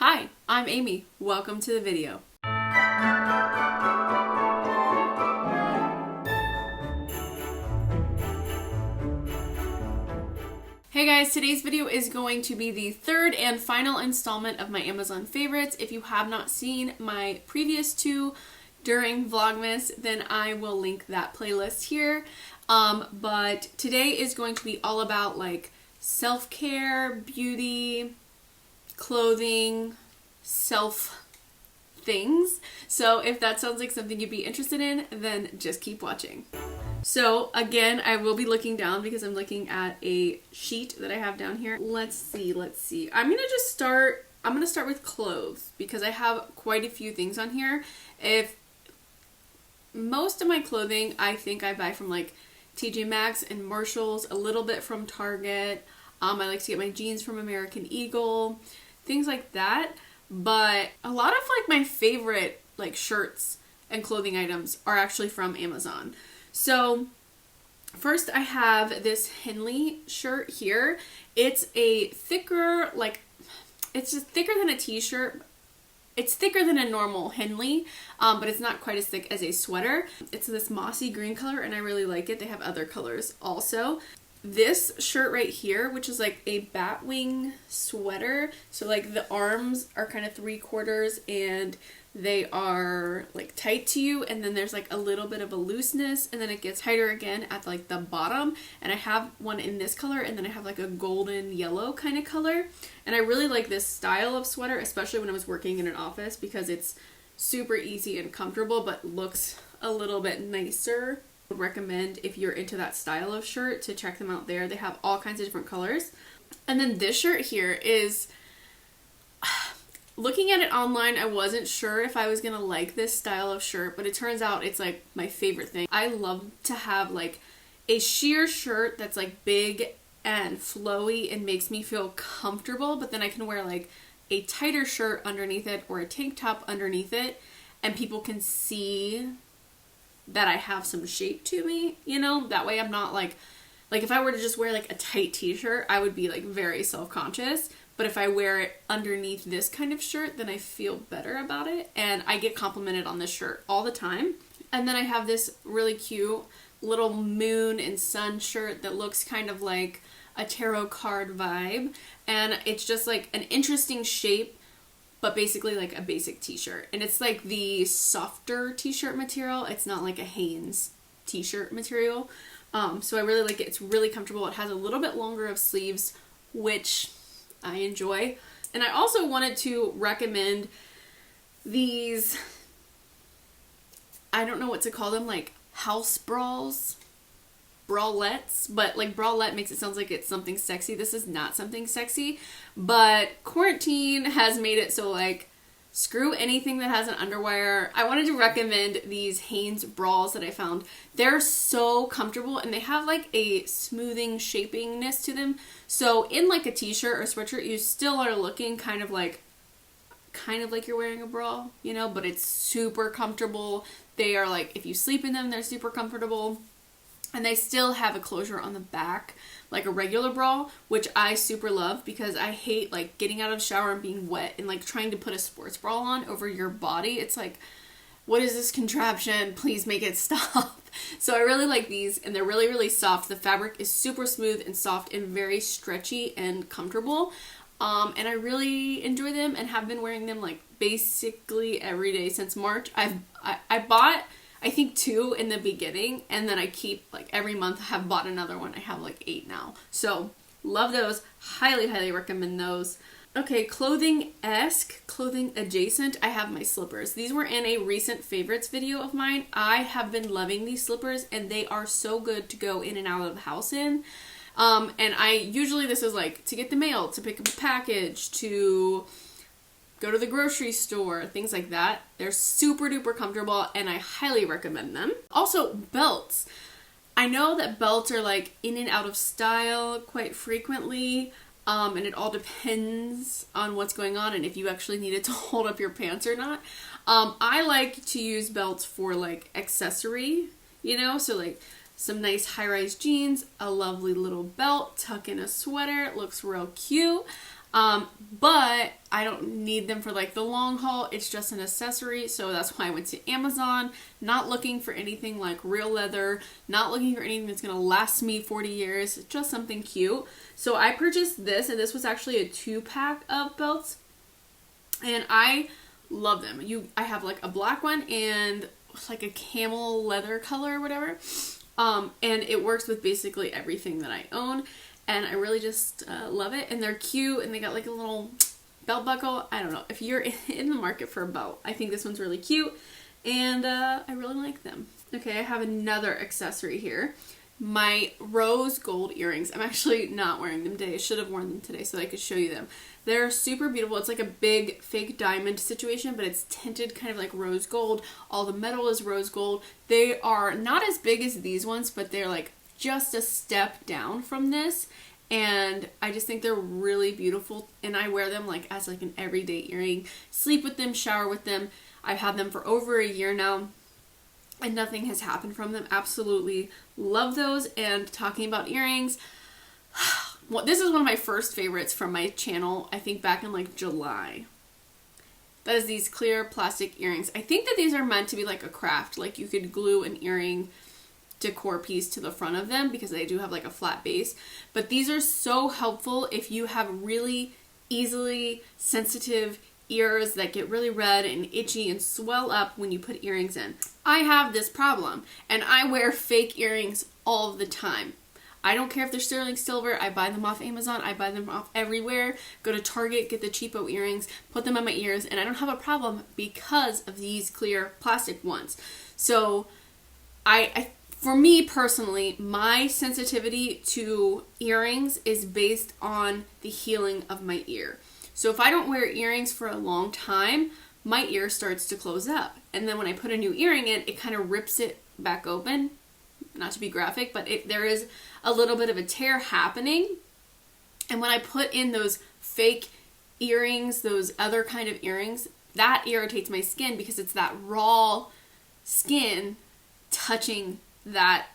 Hi, I'm Amy. Welcome to the video. Hey guys, today's video is going to be the third and final installment of my Amazon favorites. If you have not seen my previous two during Vlogmas, then I will link that playlist here. But today is going to be all about like self-care, beauty, clothing, self things. So if that sounds like something you'd be interested in, then just keep watching. So again, I will be looking down because I'm looking at a sheet that I have down here. Let's see. I'm gonna start with clothes because I have quite a few things on here. If most of my clothing I think I buy from like TJ Maxx and Marshalls, a little bit from Target. I like to get my jeans from American Eagle, things like that. But a lot of like my favorite like shirts and clothing items are actually from Amazon. So first I have this Henley shirt here. It's a thicker, like, it's just thicker than a t-shirt. It's thicker than a normal Henley, but it's not quite as thick as a sweater. It's this mossy green color and I really like it. They have other colors also. This shirt right here, which is like a batwing sweater. So like the arms are kind of 3/4 and they are like tight to you, and then there's like a little bit of a looseness, and then it gets tighter again at like the bottom. And I have one in this color, and then I have like a golden yellow kind of color. And I really like this style of sweater, especially when I was working in an office, because it's super easy and comfortable, but looks a little bit nicer. I would recommend, if you're into that style of shirt, to check them out there. They have all kinds of different colors. And then this shirt here is, looking at it online, I wasn't sure if I was gonna like this style of shirt, but it turns out it's like my favorite thing. I love to have like a sheer shirt that's like big and flowy and makes me feel comfortable, but then I can wear like a tighter shirt underneath it or a tank top underneath it, and people can see that I have some shape to me, you know? That way I'm not like if I were to just wear like a tight t-shirt, I would be like very self-conscious. But if I wear it underneath this kind of shirt, then I feel better about it. And I get complimented on this shirt all the time. And then I have this really cute little moon and sun shirt that looks kind of like a tarot card vibe. And it's just like an interesting shape, but basically like a basic t-shirt. And it's like the softer t-shirt material. It's not like a Hanes t-shirt material. So I really like it. It's really comfortable. It has a little bit longer of sleeves, which I enjoy. And I also wanted to recommend these, I don't know what to call them, like house bras, bralettes, but like bralette makes it sound like it's something sexy. This is not something sexy, but quarantine has made it so like screw anything that has an underwire. I wanted to recommend these Hanes bras that I found. They're so comfortable and they have like a smoothing shapingness to them. So in like a t-shirt or sweatshirt, you still are looking kind of like you're wearing a bra, you know, but it's super comfortable. They are like, if you sleep in them, they're super comfortable. And they still have a closure on the back, like a regular bra, which I super love because I hate like getting out of the shower and being wet and like trying to put a sports bra on over your body. It's like, what is this contraption? Please make it stop. So I really like these, and they're really, really soft. The fabric is super smooth and soft and very stretchy and comfortable. And I really enjoy them and have been wearing them like basically every day since March. I bought, I think 2 in the beginning, and then I keep like every month I have bought another one. I have like 8 now. So love those. Highly, highly recommend those. Okay, clothing-esque, clothing adjacent, I have my slippers. These were in a recent favorites video of mine. I have been loving these slippers and they are so good to go in and out of the house in. And this is like to get the mail, to pick up a package, to go to the grocery store, things like that. They're super duper comfortable and I highly recommend them. Also, belts. I know that belts are like in and out of style quite frequently, and it all depends on what's going on and if you actually need it to hold up your pants or not. I like to use belts for like accessory, you know, so like some nice high-rise jeans, a lovely little belt, tuck in a sweater. It looks real cute. But I don't need them for like the long haul. It's just an accessory. So that's why I went to Amazon, not looking for anything like real leather, not looking for anything that's going to last me 40 years, just something cute. So I purchased this, and this was actually a 2-pack of belts, and I love them. I have like a black one and like a camel leather color or whatever. And it works with basically everything that I own. And I really just love it. And they're cute, and they got like a little belt buckle. I don't know. If you're in the market for a belt, I think this one's really cute. And I really like them. Okay, I have another accessory here. My rose gold earrings. I'm actually not wearing them today. I should have worn them today so that I could show you them. They're super beautiful. It's like a big fake diamond situation, but it's tinted kind of like rose gold. All the metal is rose gold. They are not as big as these ones, but they're like just a step down from this, and I just think they're really beautiful, and I wear them like as like an everyday earring, sleep with them, shower with them. I've had them for over a year now, and nothing has happened from them. Absolutely love those. And talking about earrings, well, this is one of my first favorites from my channel, I think back in like July. That is these clear plastic earrings. I think that these are meant to be like a craft, like you could glue an earring decor piece to the front of them because they do have like a flat base. But these are so helpful if you have really easily sensitive ears that get really red and itchy and swell up when you put earrings in. I have this problem, and I wear fake earrings all the time. I don't care if they're sterling silver. I buy them off Amazon. I buy them off everywhere. Go to Target, get the cheapo earrings, put them on my ears, and I don't have a problem because of these clear plastic ones. So for me personally, my sensitivity to earrings is based on the healing of my ear. So if I don't wear earrings for a long time, my ear starts to close up. And then when I put a new earring in, it kind of rips it back open. Not to be graphic, but there is a little bit of a tear happening. And when I put in those fake earrings, those other kind of earrings, that irritates my skin because it's that raw skin touching that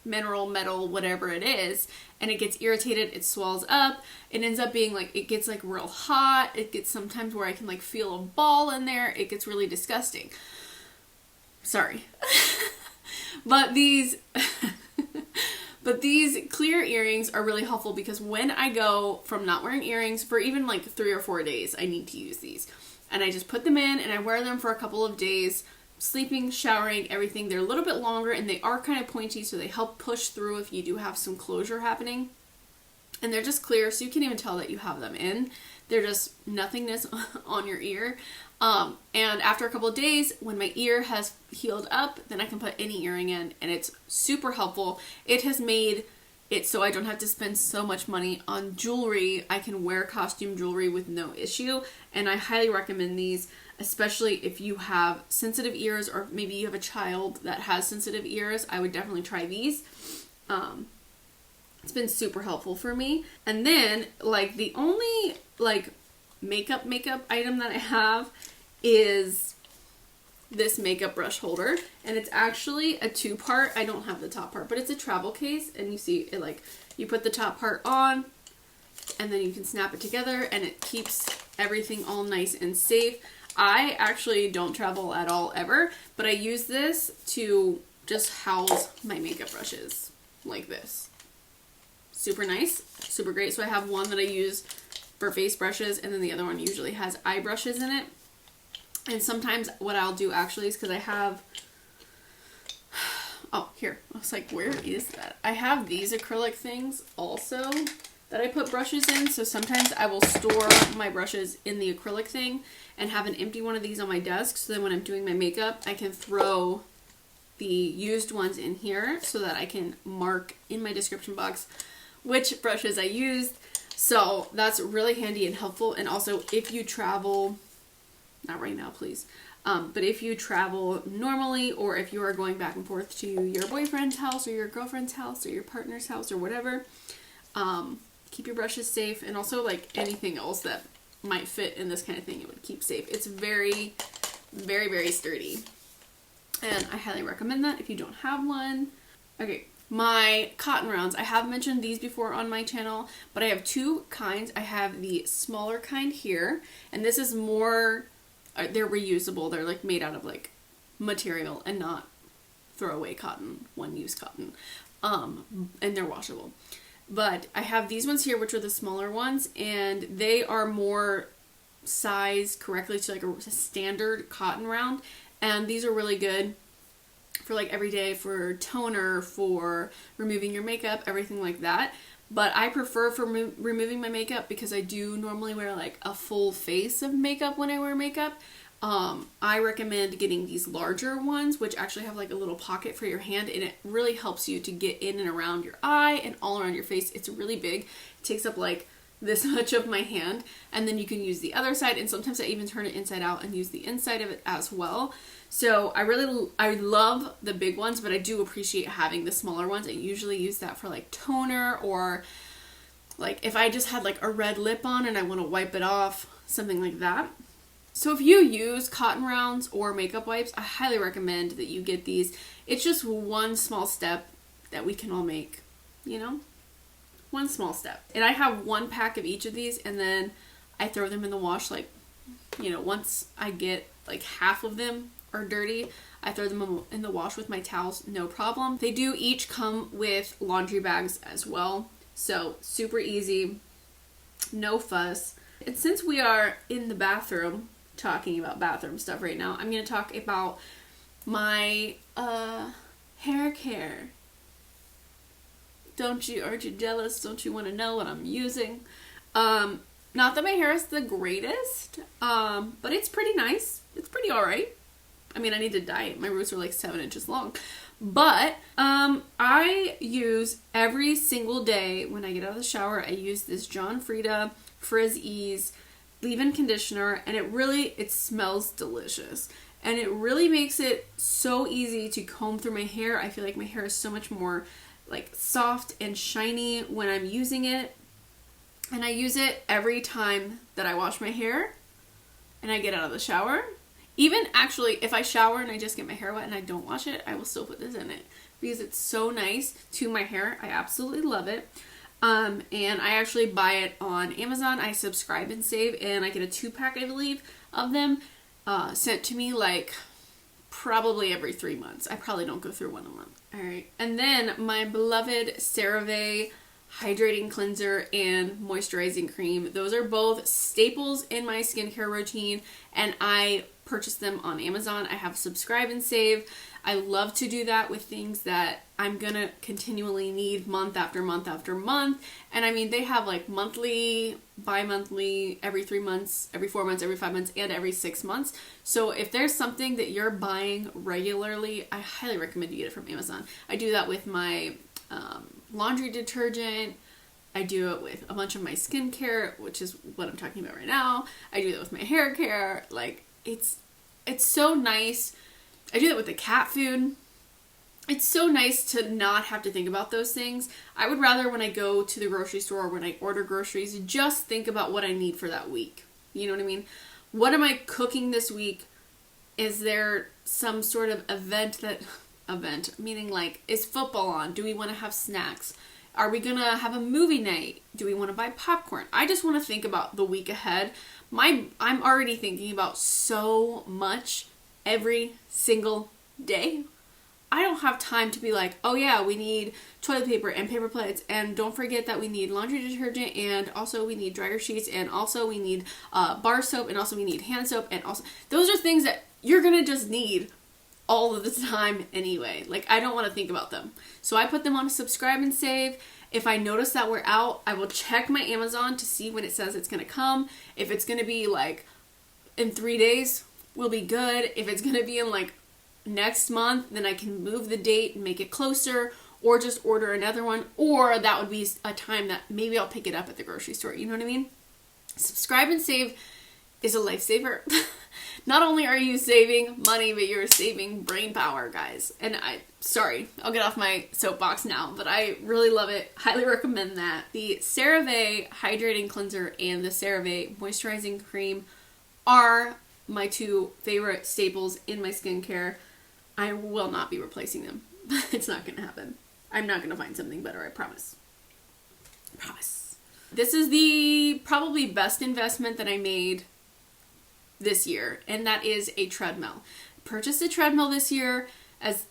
mineral, metal, whatever it is, and it gets irritated, it swells up, it ends up being like, it gets like real hot, it gets sometimes where I can like feel a ball in there, it gets really disgusting. Sorry. But these clear earrings are really helpful because when I go from not wearing earrings for even like 3 or 4 days, I need to use these. And I just put them in and I wear them for a couple of days, sleeping, showering, everything. They're a little bit longer and they are kind of pointy, so they help push through if you do have some closure happening. And they're just clear, so you can't even tell that you have them in. They're just nothingness on your ear. And after a couple of days, when my ear has healed up, then I can put any earring in, and it's super helpful. It has made it so I don't have to spend so much money on jewelry. I can wear costume jewelry with no issue, and I highly recommend these, especially if you have sensitive ears or maybe you have a child that has sensitive ears. I would definitely try these. It's been super helpful for me. And then like the only like makeup item that I have is this makeup brush holder, and it's actually a 2-part. I don't have the top part, but it's a travel case, and you see it like you put the top part on and then you can snap it together and it keeps everything all nice and safe. I actually don't travel at all ever, but I use this to just house my makeup brushes like this. Super nice, super great. So I have one that I use for face brushes, and then the other one usually has eye brushes in it. And sometimes what I'll do actually is because I have, oh, here, I was like, where is that? I have these acrylic things also that I put brushes in. So sometimes I will store my brushes in the acrylic thing and have an empty one of these on my desk, so then when I'm doing my makeup, I can throw the used ones in here so that I can mark in my description box which brushes I used. So that's really handy and helpful. And also if you travel, not right now please, but if you travel normally, or if you are going back and forth to your boyfriend's house or your girlfriend's house or your partner's house or whatever, keep your brushes safe. And also like anything else that might fit in this kind of thing, it would keep safe. It's very, very, very sturdy, and I highly recommend that if you don't have one. Okay, My cotton rounds, I have mentioned these before on my channel, but I have two kinds. I have the smaller kind here, and this is more, they're reusable. They're like made out of like material and not throwaway cotton, one-use cotton, and they're washable. But I have these ones here, which are the smaller ones, and they are more sized correctly to like a standard cotton round, and these are really good for like every day, for toner, for removing your makeup, everything like that. But I prefer for removing my makeup because I do normally wear like a full face of makeup when I wear makeup. I recommend getting these larger ones, which actually have like a little pocket for your hand, and it really helps you to get in and around your eye and all around your face. It's really big. It takes up like this much of my hand, and then you can use the other side, and sometimes I even turn it inside out and use the inside of it as well. So I love the big ones, but I do appreciate having the smaller ones. I usually use that for like toner, or like if I just had like a red lip on and I want to wipe it off, something like that. So if you use cotton rounds or makeup wipes, I highly recommend that you get these. It's just one small step that we can all make, you know? One small step. And I have one pack of each of these, and then I throw them in the wash, like, you know, once I get like half of them are dirty, I throw them in the wash with my towels, no problem. They do each come with laundry bags as well, so super easy, no fuss. And since we are in the bathroom, talking about bathroom stuff right now, I'm going to talk about my hair care. Aren't you jealous? Don't you want to know what I'm using? Not that my hair is the greatest, but it's pretty nice. It's pretty alright. I mean, I need to dye it. My roots are like 7 inches long. But I use every single day when I get out of the shower, I use this John Frieda Frizz Ease leave-in conditioner, and it smells delicious. And it really makes it so easy to comb through my hair. I feel like my hair is so much more like soft and shiny when I'm using it. And I use it every time that I wash my hair and I get out of the shower. Even actually, if I shower and I just get my hair wet and I don't wash it, I will still put this in it because it's so nice to my hair. I absolutely love it. And I actually buy it on Amazon. I subscribe and save, and I get a 2-pack, I believe, of them sent to me like probably every 3 months. I probably don't go through one a month. All right. And then my beloved CeraVe hydrating cleanser and moisturizing cream. Those are both staples in my skincare routine, and I purchased them on Amazon. I have subscribe and save. I love to do that with things that I'm gonna continually need month after month after month. And I mean, they have like monthly, bi-monthly, every 3 months, every 4 months, every 5 months, and every 6 months. So if there's something that you're buying regularly, I highly recommend you get it from Amazon. I do that with my laundry detergent. I do it with a bunch of my skincare, which is what I'm talking about right now. I do that with my hair care. Like, it's so nice. I do that with the cat food. It's so nice to not have to think about those things. I would rather, when I go to the grocery store or when I order groceries, just think about what I need for that week. You know what I mean? What am I cooking this week? Is there some sort of event, meaning like, is football on? Do we want to have snacks? Are we gonna have a movie night? Do we want to buy popcorn? I just want to think about the week ahead. I'm already thinking about so much every single day. I don't have time to be like, oh yeah, we need toilet paper and paper plates, and don't forget that we need laundry detergent, and also we need dryer sheets, and also we need bar soap, and also we need hand soap, and also those are things that you're gonna just need all of the time anyway. Like, I don't want to think about them. So I put them on a subscribe and save. If I notice that we're out, I will check my Amazon to see when it says it's going to come. If it's going to be like in 3 days, we'll be good. If it's going to be in like next month, then I can move the date and make it closer, or just order another one, or that would be a time that maybe I'll pick it up at the grocery store. You know what I mean? Subscribe and save is a lifesaver. Not only are you saving money, but you're saving brain power, guys. And I'll get off my soapbox now, but I really love it. Highly recommend that. The CeraVe Hydrating Cleanser and the CeraVe Moisturizing Cream are my 2 favorite staples in my skincare. I will not be replacing them. It's not going to happen. I'm not gonna find something better, I promise. I promise. This is the probably best investment that I made this year, and that is a treadmill. Purchased a treadmill this year as,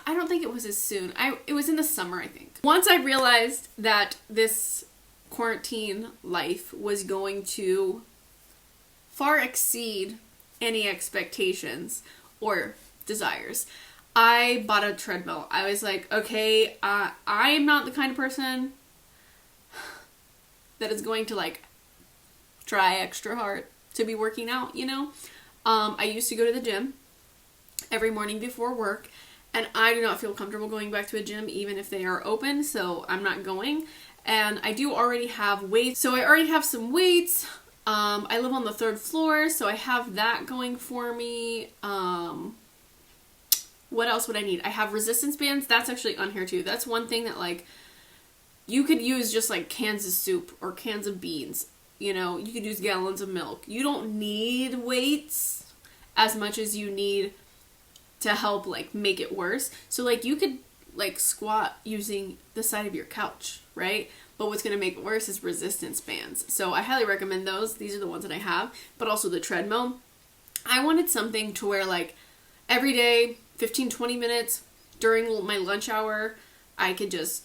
I don't think it was as soon. It was in the summer, I think. Once I realized that this quarantine life was going to far exceed any expectations or desires, I bought a treadmill. I was like, okay, I am not the kind of person that is going to like try extra hard to be working out, you know? I used to go to the gym every morning before work, and I do not feel comfortable going back to a gym even if they are open, so I'm not going. And I do already have weights, so I already have some weights. I live on the 3rd floor, so I have that going for me. What else would I need? I have resistance bands. That's actually on here too. That's one thing that like you could use just like cans of soup or cans of beans. You know, you could use gallons of milk. You don't need weights as much as you need to help like make it worse. So like you could like squat using the side of your couch, right? But what's going to make it worse is resistance bands. So I highly recommend those. These are the ones that I have, but also the treadmill. I wanted something to where like every day, 15-20 minutes during my lunch hour, I could just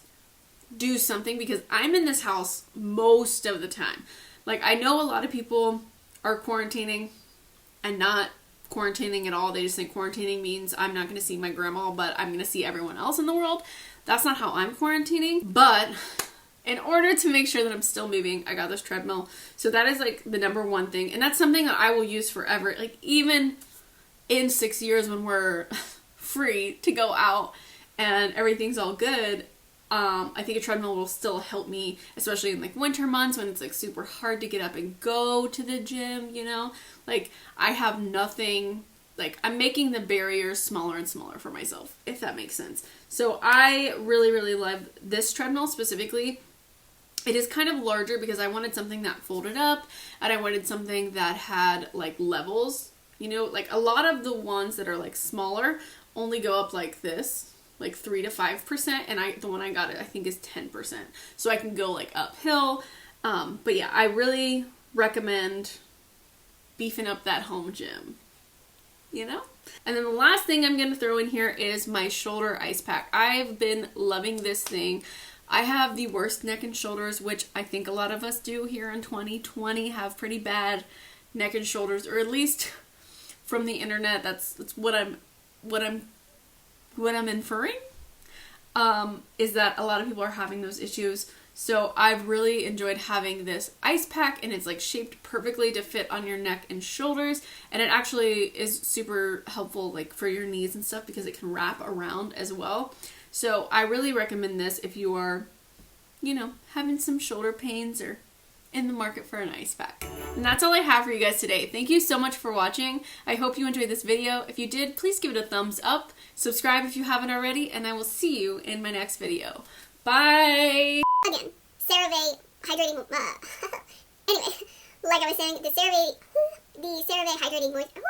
do something, because I'm in this house most of the time. Like, I know a lot of people are quarantining and not quarantining at all. They just think quarantining means I'm not going to see my grandma, but I'm going to see everyone else in the world. That's not how I'm quarantining. But in order to make sure that I'm still moving, I got this treadmill. So that is like the number one thing. And that's something that I will use forever. Like, even in 6 years when we're free to go out and everything's all good, I think a treadmill will still help me, especially in like winter months when it's like super hard to get up and go to the gym, you know? Like, I have nothing, like, I'm making the barriers smaller and smaller for myself, if that makes sense. So I really, really love this treadmill specifically. It is kind of larger because I wanted something that folded up, and I wanted something that had like levels, you know? Like, a lot of the ones that are like smaller only go up like this, like 3 to 5%, and the one I got, I think, is 10%. So I can go like uphill. But yeah, I really recommend beefing up that home gym, you know? And then the last thing I'm going to throw in here is my shoulder ice pack. I've been loving this thing. I have the worst neck and shoulders, which I think a lot of us do here in 2020, have pretty bad neck and shoulders, or at least from the internet, that's what I'm inferring, is that a lot of people are having those issues. So I've really enjoyed having this ice pack, and it's like shaped perfectly to fit on your neck and shoulders, and it actually is super helpful like for your knees and stuff because it can wrap around as well. So I really recommend this if you are, you know, having some shoulder pains or in the market for an ice pack. And that's all I have for you guys today. Thank you so much for watching. I hope you enjoyed this video. If you did, please give it a thumbs up. Subscribe if you haven't already, and I will see you in my next video. Bye! Again, CeraVe hydrating, anyway, like I was saying, the CeraVe hydrating moisture,